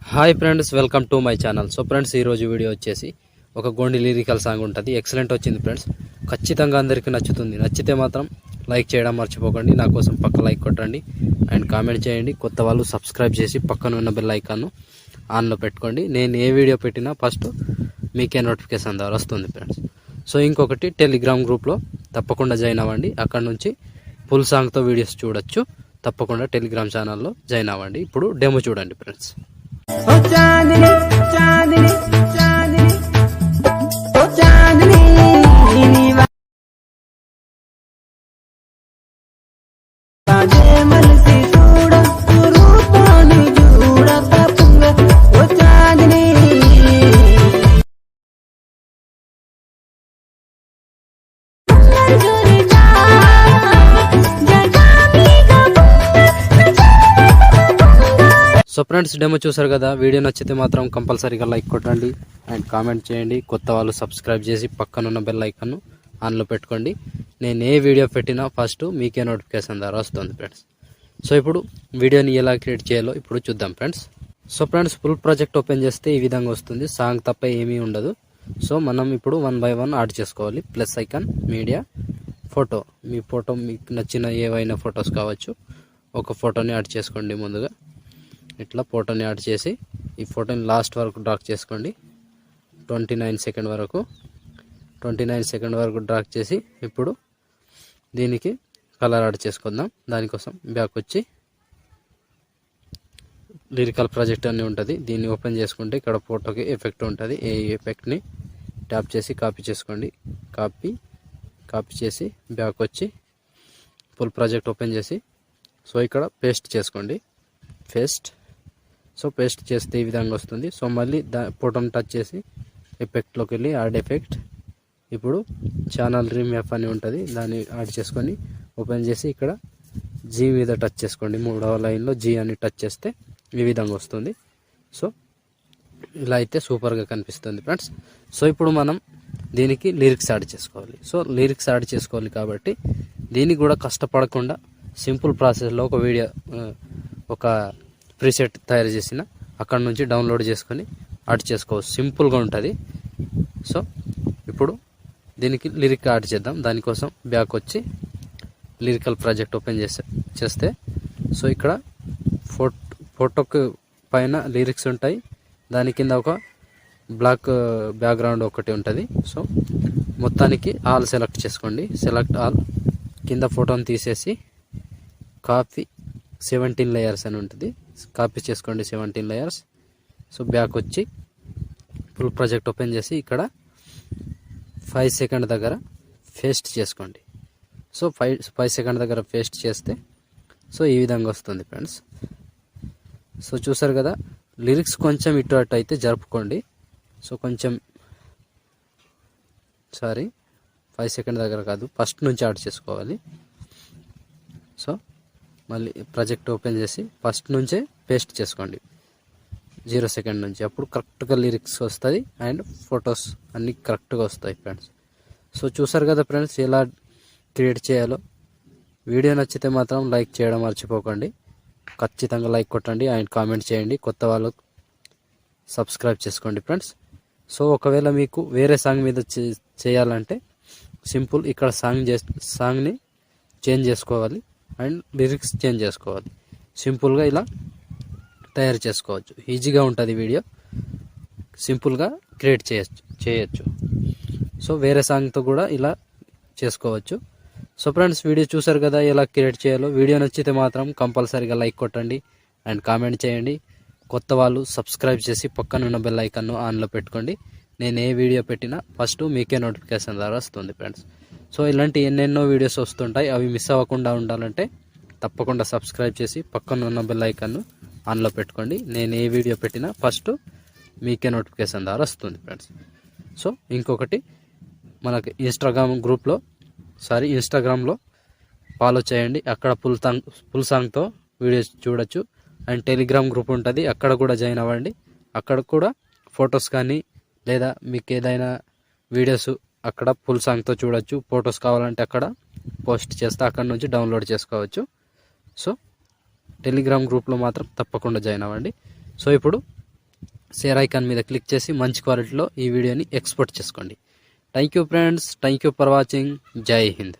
Hi friends, welcome to my channel. So friends, ఈరోజు video వచ్చేసి ఒక గోండి లిరికల్ సాంగ్ ఉంటుంది. ఎక్సలెంట్ వచ్చింది ఫ్రెండ్స్. ఖచ్చితంగా అందరికీ నచ్చుతుంది. నచ్చితే మాత్రం లైక్ చేయడం మర్చిపోకండి. నా కోసం పక్క లైక్ కొట్టండి అండ్ కామెంట్ చేయండి. కొత్త వాళ్ళు సబ్స్క్రైబ్ చేసి పక్కన ఉన్న బెల్ ఐకాన్ను ఆన్లో పెట్టుకోండి. నేను ఏ వీడియో పెట్టినా ఫస్ట్ మీకే నోటిఫికేషన్ ద్వారా వస్తుంది ఫ్రెండ్స్. సో ఇంకొకటి, టెలిగ్రామ్ గ్రూప్లో తప్పకుండా జాయిన్ అవ్వండి. అక్కడ నుంచి ఫుల్ సాంగ్తో వీడియోస్ చూడొచ్చు. తప్పకుండా టెలిగ్రామ్ ఛానల్లో జాయిన్ అవ్వండి. ఇప్పుడు డెమో చూడండి ఫ్రెండ్స్. ओ चांदनी चांदनी चांदनी ओ चांदनी बाजे मलसी చూడ రూపాన్ని చూడ తప్పంగ ఓ చాందనీ సో ఫ్రెండ్స్, డెమో చూసారు కదా. వీడియో నచ్చితే మాత్రం కంపల్సరీగా లైక్ కొట్టండి అండ్ కామెంట్ చేయండి. కొత్త వాళ్ళు సబ్స్క్రైబ్ చేసి పక్కనున్న బెల్ ఐకాన్ను ఆన్లో పెట్టుకోండి. నేను ఏ వీడియో పెట్టినా ఫస్ట్ మీకే నోటిఫికేషన్ ద్వారా వస్తుంది ఫ్రెండ్స్. సో ఇప్పుడు వీడియోని ఎలా క్రియేట్ చేయాలో ఇప్పుడు చూద్దాం friends. So friends, full project open చేస్తే ఈ విధంగా వస్తుంది. సాంగ్ తప్ప ఏమీ ఉండదు. సో మనం ఇప్పుడు 1 by 1 యాడ్ చేసుకోవాలి. Plus icon, media, photo. మీ ఫోటో మీకు నచ్చిన ఏవైనా ఫొటోస్ కావచ్చు. ఒక ఫోటోని యాడ్ చేసుకోండి. ముందుగా ఇట్లా ఫోటోని యాడ్ చేసి ఈ ఫోటోని లాస్ట్ వరకు డ్రాక్ చేసుకోండి. 29 సెకండ్ వరకు 29 సెకండ్ వరకు డ్రాక్ చేసి ఇప్పుడు దీనికి కలర్ యాడ్ చేసుకుందాం. దానికోసం బ్యాక్ వచ్చి లిరికల్ ప్రాజెక్ట్ అని ఉంటుంది. దీన్ని ఓపెన్ చేసుకుంటే ఇక్కడ ఫోటోకి ఎఫెక్ట్ ఉంటుంది. ఈ ఎఫెక్ట్ని ట్యాప్ చేసి కాపీ చేసుకోండి. కాపీ చేసి బ్యాక్ వచ్చి ఫుల్ ప్రాజెక్ట్ ఓపెన్ చేసి సో ఇక్కడ పేస్ట్ చేసుకోండి. పేస్ట్ చేస్తే ఈ విధంగా వస్తుంది. సో మళ్ళీ ఫోటోని టచ్ చేసి ఎఫెక్ట్లోకి వెళ్ళి యాడ్ ఎఫెక్ట్. ఇప్పుడు ఛానల్ రీమ్యాప్ అని ఉంటుంది. దాన్ని యాడ్ చేసుకొని ఓపెన్ చేసి ఇక్కడ జీ మీద టచ్ చేసుకోండి. 3వ లైన్లో జీ అని టచ్ చేస్తే ఈ విధంగా వస్తుంది. సో ఇలా అయితే సూపర్గా కనిపిస్తుంది ఫ్రెండ్స్. సో ఇప్పుడు మనం దీనికి లిరిక్స్ యాడ్ చేసుకోవాలి. సో లిరిక్స్ యాడ్ చేసుకోవాలి కాబట్టి దీనికి కూడా కష్టపడకుండా సింపుల్ ప్రాసెస్లో ఒక వీడియో, ఒక ప్రీసెట్ తయారు చేసిన అక్కడ నుంచి డౌన్లోడ్ చేసుకొని యాడ్ చేసుకోవచ్చు. సింపుల్గా ఉంటుంది. సో ఇప్పుడు దీనికి లిరిక్ యాడ్ చేద్దాం. దానికోసం బ్యాక్ వచ్చి లిరికల్ ప్రాజెక్ట్ ఓపెన్ చేస్తే సో ఇక్కడ ఫోటోకి పైన లిరిక్స్ ఉంటాయి. దాని కింద ఒక బ్లాక్ బ్యాక్గ్రౌండ్ ఒకటి ఉంటుంది. సో మొత్తానికి ఆల్ సెలెక్ట్ చేసుకోండి. Select all. కింద ఫోటోని తీసేసి కాపీ 17 లేయర్స్ అని ఉంటుంది. కాపీ చేసుకోండి 17 లేయర్స్. సో బ్యాక్ వచ్చి ఫుల్ ప్రాజెక్ట్ ఓపెన్ చేసి ఇక్కడ 5 సెకండ్ దగ్గర పేస్ట్ చేసుకోండి. సో 5 సెకండ్ దగ్గర పేస్ట్ చేస్తే సో ఈ విధంగా వస్తుంది ఫ్రెండ్స్. సో చూసారు కదా. లిరిక్స్ కొంచెం ఇటు అటు అయితే జరుపుకోండి. సో కొంచెం 5 సెకండ్ దగ్గర కాదు, ఫస్ట్ నుంచి యాడ్ చేసుకోవాలి. సో మళ్ళీ ప్రాజెక్ట్ ఓపెన్ చేసి ఫస్ట్ నుంచే పేస్ట్ చేసుకోండి 0 సెకండ్ నుంచి. అప్పుడు కరెక్ట్గా లిరిక్స్ వస్తుంది అండ్ ఫొటోస్ అన్నీ కరెక్ట్గా వస్తాయి ఫ్రెండ్స్. సో చూసారు కదా ఫ్రెండ్స్ ఎలా క్రియేట్ చేయాలో. వీడియో నచ్చితే మాత్రం లైక్ చేయడం మర్చిపోకండి. ఖచ్చితంగా లైక్ కొట్టండి అండ్ కామెంట్ చేయండి. కొత్త వాళ్ళు సబ్స్క్రైబ్ చేసుకోండి ఫ్రెండ్స్. సో ఒకవేళ మీకు వేరే సాంగ్ మీద చేయాలంటే సింపుల్, ఇక్కడ సాంగ్ని చేంజ్ చేసుకోవాలి అండ్ లిరిక్స్ చేంజ్ చేసుకోవాలి. సింపుల్గా ఇలా తయారు చేసుకోవచ్చు. ఈజీగా ఉంటుంది వీడియో. సింపుల్గా క్రియేట్ చేయొచ్చు. సో వేరే సాంగ్తో కూడా ఇలా చేసుకోవచ్చు. సో ఫ్రెండ్స్, వీడియో చూసారు కదా ఎలా క్రియేట్ చేయాలో. వీడియో నచ్చితే మాత్రం కంపల్సరీగా లైక్ కొట్టండి అండ్ కామెంట్ చేయండి. కొత్త వాళ్ళు సబ్స్క్రైబ్ చేసి పక్కనున్న బెల్ ఐకాన్ను ఆన్లో పెట్టుకోండి. నేను ఏ వీడియో పెట్టినా ఫస్ట్ మీకే నోటిఫికేషన్ ద్వారా వస్తుంది ఫ్రెండ్స్. సో ఇలాంటి ఎన్నెన్నో వీడియోస్ వస్తుంటాయి. అవి మిస్ అవ్వకుండా ఉండాలంటే తప్పకుండా సబ్స్క్రైబ్ చేసి పక్కన ఉన్న బెల్ ఐకాన్ను ఆన్లో పెట్టుకోండి. నేను ఏ వీడియో పెట్టినా ఫస్ట్ మీకే నోటిఫికేషన్ ద్వారా వస్తుంది ఫ్రెండ్స్. సో ఇంకొకటి, మనకి ఇన్స్టాగ్రామ్లో ఫాలో చేయండి. అక్కడ ఫుల్ సాంగ్తో వీడియోస్ చూడొచ్చు. అండ్ టెలిగ్రామ్ గ్రూప్ ఉంటుంది, అక్కడ కూడా జాయిన్ అవ్వండి. అక్కడ కూడా ఫొటోస్ కానీ లేదా మీకు ఏదైనా వీడియోస్ అక్కడ ఫుల్ సాంగ్తో చూడొచ్చు. ఫొటోస్ కావాలంటే అక్కడ పోస్ట్ చేస్తే అక్కడ నుంచి డౌన్లోడ్ చేసుకోవచ్చు. సో టెలిగ్రామ్ గ్రూప్లో మాత్రం తప్పకుండా జాయిన్ అవ్వండి. సో ఇప్పుడు షేర్ ఐకాన్ మీద క్లిక్ చేసి మంచి క్వాలిటీలో ఈ వీడియోని ఎక్స్పోర్ట్ చేసుకోండి. Thank you friends, thank you for watching. జై హింద్.